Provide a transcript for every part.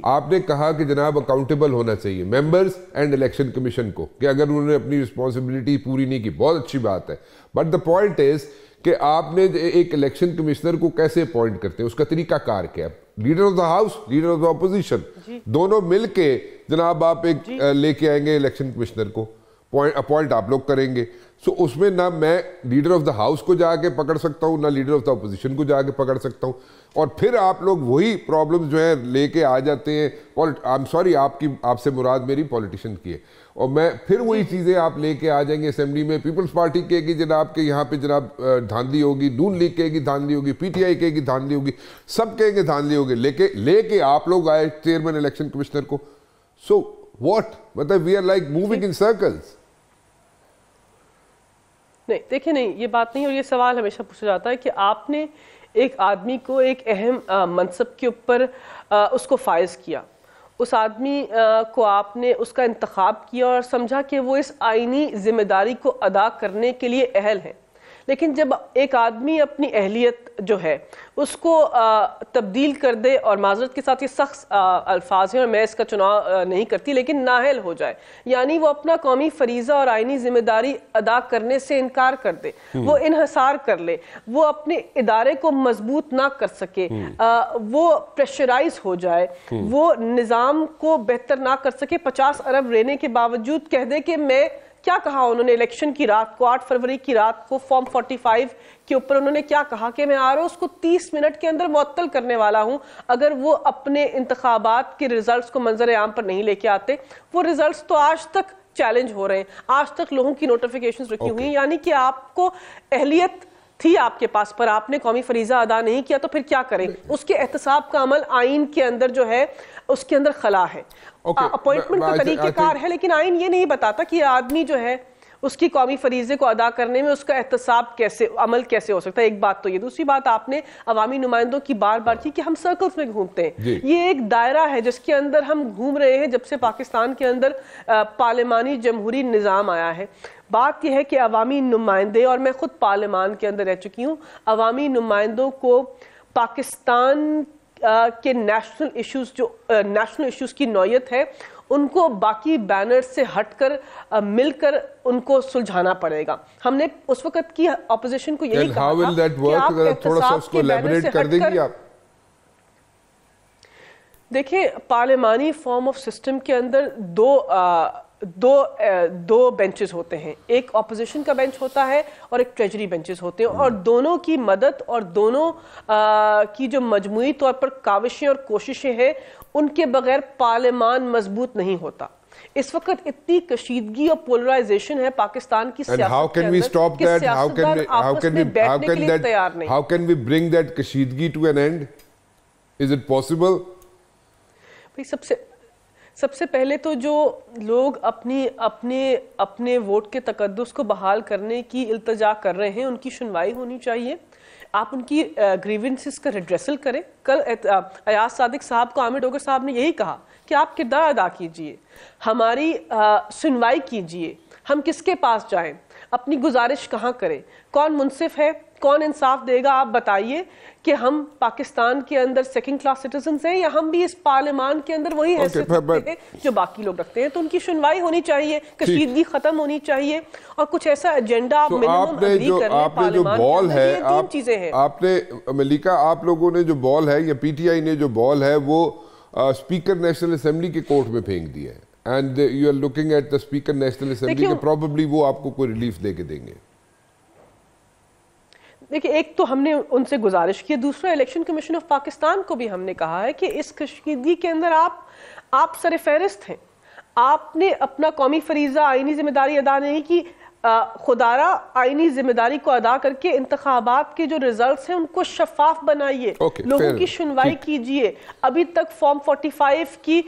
آپ نے کہا کہ جناب اکاؤنٹیبل ہونا چاہیے ممبرز اینڈ الیکشن کمیشن کو کہ اگر انہوں نے اپنی رسپانسبلٹی پوری نہیں کی بہت اچھی بات ہے بٹ دا پوائنٹ از کہ آپ نے ایک الیکشن کمشنر کو کیسے اپوائنٹ کرتے ہیں اس کا طریقہ کار کیا ہے leader of the house leader of the opposition دونوں مل کے جناب آپ ایک لے کے آئیں گے الیکشن کمشنر کو اپوائنٹ آپ لوگ کریں گے سو اس میں نہ میں لیڈر آف دا ہاؤس کو جا کے پکڑ سکتا ہوں نہ لیڈر آف دا اپوزیشن کو جا کے پکڑ سکتا ہوں اور پھر آپ لوگ وہی پرابلمز جو ہیں لے کے آ جاتے ہیں I'm sorry آپ سے مراد میری پولیٹیشین کی ہے اور میں پھر وہی چیزیں آپ لے کے آ جائیں گے اسمبلی میں پیپلز پارٹی کہے گی جناب کہ یہاں پہ جناب دھاندلی ہوگی نون لیگ کہے گی دھاندلی ہوگی پی ٹی آئی کہے گی دھاندلی ہوگی سب کہیں گے دھاندلی ہوگی لے کے آپ لوگ آئے چیئرمین الیکشن کمشنر کو سو واٹ مطلب we are like moving in circles نہیں دیکھیں نہیں یہ بات نہیں اور یہ سوال ہمیشہ پوچھا جاتا ہے کہ آپ نے ایک آدمی کو ایک اہم منصب کے اوپر اس کو فائز کیا اس آدمی کو آپ نے اس کا انتخاب کیا اور سمجھا کہ وہ اس آئینی ذمہ داری کو ادا کرنے کے لیے اہل ہے لیکن جب ایک آدمی اپنی اہلیت جو ہے اس کو تبدیل کر دے اور معذرت کے ساتھ یہ سخت الفاظ ہیں اور میں اس کا چناؤ نہیں کرتی لیکن نااہل ہو جائے یعنی وہ اپنا قومی فریضہ اور آئینی ذمہ داری ادا کرنے سے انکار کر دے وہ انحصار کر لے وہ اپنے ادارے کو مضبوط نہ کر سکے وہ پریشرائز ہو جائے وہ نظام کو بہتر نہ کر سکے 50 ارب لینے کے باوجود کہہ دے کہ میں کیا کہا انہوں نے الیکشن کی رات کو 8 فروری کی رات کو فارم 45 کے اوپر انہوں نے کیا کہا کہ میں آ رہا ہوں اس کو 30 منٹ کے اندر معطل کرنے والا ہوں اگر وہ اپنے انتخابات کے ریزلٹس کو منظر عام پر نہیں لے کے آتے وہ ریزلٹس تو آج تک چیلنج ہو رہے ہیں آج تک لوگوں کی نوٹیفیکیشنز رکھی ہوئی ہیں یعنی کہ آپ کو اہلیت تھی آپ کے پاس پر آپ نے قومی فریضہ ادا نہیں کیا تو پھر کیا کریں اس کے احتساب کا عمل آئین کے اندر جو ہے اس کے اندر خلا ہے اپوائنٹمنٹ کا طریقہ کار ہے لیکن آئین یہ نہیں بتاتا کہ آدمی جو ہے اس کی قومی فریضے کو ادا کرنے میں اس کا احتساب کیسے عمل کیسے ہو سکتا ہے ایک بات تو یہ دوسری بات آپ نے عوامی نمائندوں کی بار بار کی کہ ہم سرکلز میں گھومتے ہیں یہ ایک دائرہ ہے جس کے اندر ہم گھوم رہے ہیں جب سے پاکستان کے اندر پارلیمانی جمہوری نظام آیا ہے بات یہ ہے کہ عوامی نمائندے اور میں خود پارلیمان کے اندر رہ چکی ہوں عوامی نمائندوں کو پاکستان کے نیشنل ایشوز کی نوعیت ہے ان کو باقی بینر سے ہٹ کر مل کر ان کو سلجھانا پڑے گا ہم نے اس وقت کی اپوزیشن کو یہی کہا تھا کہ آپ احتساب کے بینر سے ہٹ کر دیکھیں پارلیمانی فارم آف سسٹم کے اندر دو بینچز ہوتے ہیں ایک اپوزیشن کا بینچ ہوتا ہے اور ایک ٹریجری بینچز ہوتے ہیں اور دونوں کی مدد اور دونوں کی جو مجموعی طور پر کاوشیں اور کوششیں ہیں ان کے بغیر پارلیمان مضبوط نہیں ہوتا اس وقت اتنی کشیدگی اور پولرائزیشن ہے پاکستان کی سیاست کے اندر کہ سیاستدان آپس میں بیٹھنے کے لیے تیار نہیں How can we bring that کشیدگی to an end? Is it possible? سب سے پہلے تو جو لوگ اپنے ووٹ کے تقدس کو بحال کرنے کی التجا کر رہے ہیں ان کی سنوائی ہونی چاہیے آپ ان کی گریونسز کا ریڈریسل کریں کل ایاز صادق صاحب کو عامر ڈوگر صاحب نے یہی کہا کہ آپ کردار ادا کیجئے ہماری سنوائی کیجئے ہم کس کے پاس جائیں اپنی گزارش کہاں کریں کون منصف ہے کون انصاف دے گا آپ بتائیے کہ ہم پاکستان کے اندر سیکنڈ کلاس سٹیزنز ہیں یا ہم بھی اس پارلیمان کے اندر وہی حیثیت رکھتے ہیں جو باقی لوگ رکھتے ہیں تو ان کی سنوائی ہونی چاہیے کشیدگی ختم ہونی چاہیے اور کچھ ایسا ایجنڈا آپ منیمم اگری کر لیں پارلیمان کے اندر یہ تین چیزیں ہیں آپ نے ملیکہ آپ لوگوں نے جو بال ہے یا پی ٹی آئی نے جو بال ہے وہ اسپیکر نیشنل اسمبلی کے کورٹ میں پھینک دیا ہے and you are looking at the speaker national assembly کہ probably وہ آپ کو کوئی ریلیف دے کے دیں گے دیکھیں ایک تو ہم نے ان سے گزارش کی دوسرا الیکشن کمیشن آف پاکستان کو بھی ہم نے کہا ہے کہ اس کشیدگی کے اندر آپ سر فہرست ہیں آپ نے اپنا قومی فریضہ آئینی ذمہ داری ادا نہیں کی خدارہ آئینی ذمہ داری کو ادا کر کے انتخابات کے جو ریزلٹس ہیں ان کو شفاف بنائیے لوگوں کی سنوائی کیجئے ابھی تک فارم 45 کی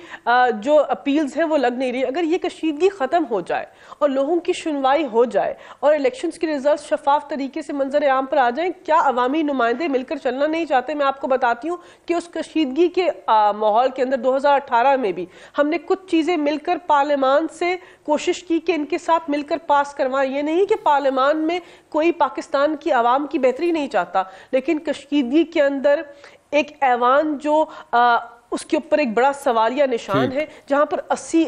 جو اپیلز ہیں وہ لگ نہیں رہی اگر یہ کشیدگی ختم ہو جائے اور لوگوں کی سنوائی ہو جائے اور الیکشنز کی ریزلٹس شفاف طریقے سے منظر عام پر آ جائیں کیا عوامی نمائندے مل کر چلنا نہیں چاہتے میں آپ کو بتاتی ہوں کہ اس کشیدگی کے ماحول کے اندر 2018 میں بھی ہم نے کچھ چیزیں مل کر پارلیمان سے کوشش کی کہ ان کے ساتھ مل کر پاس کروائیں یہ نہیں کہ پارلیمان میں کوئی پاکستان کی عوام کی بہتری نہیں چاہتا لیکن کشیدگی کے اندر ایک ایوان جو اس کے اوپر ایک بڑا سوالیہ نشان ہے، جہاں پر 80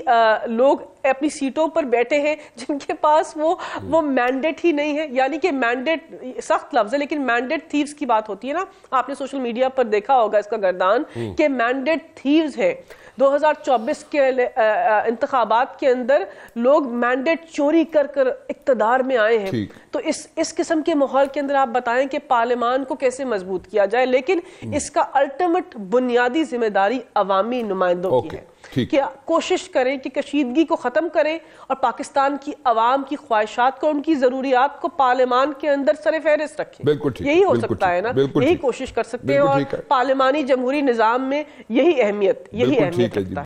لوگ اپنی سیٹوں پر بیٹھے ہیں جن کے پاس وہ مینڈیٹ ہی نہیں ہے. یعنی کہ مینڈیٹ سخت لفظ ہے لیکن مینڈیٹ تھیوز کی بات ہوتی ہے نا. آپ نے سوشل میڈیا پر دیکھا ہوگا اس کا گردان کہ مینڈیٹ تھیوز ہے. 2024 کے انتخابات کے اندر لوگ مینڈیٹ چوری کر کر اقتدار میں آئے ہیں. تو اس قسم کے ماحول کے اندر آپ بتائیں کہ پارلیمان کو کیسے مضبوط کیا جائے. لیکن اس کا الٹیمیٹ بنیادی ذمہ داری عوامی نمائندوں کی ہے کہ کوشش کریں کہ کشیدگی کو ختم کریں اور پاکستان کی عوام کی خواہشات کو، ان کی ضروریات کو پارلیمان کے اندر سر فہرست رکھیں. یہی ہو سکتا ہے نا، یہی کوشش کر سکتے ہیں اور پارلیمانی جمہوری نظام میں یہی اہمیت رکھتا ہے.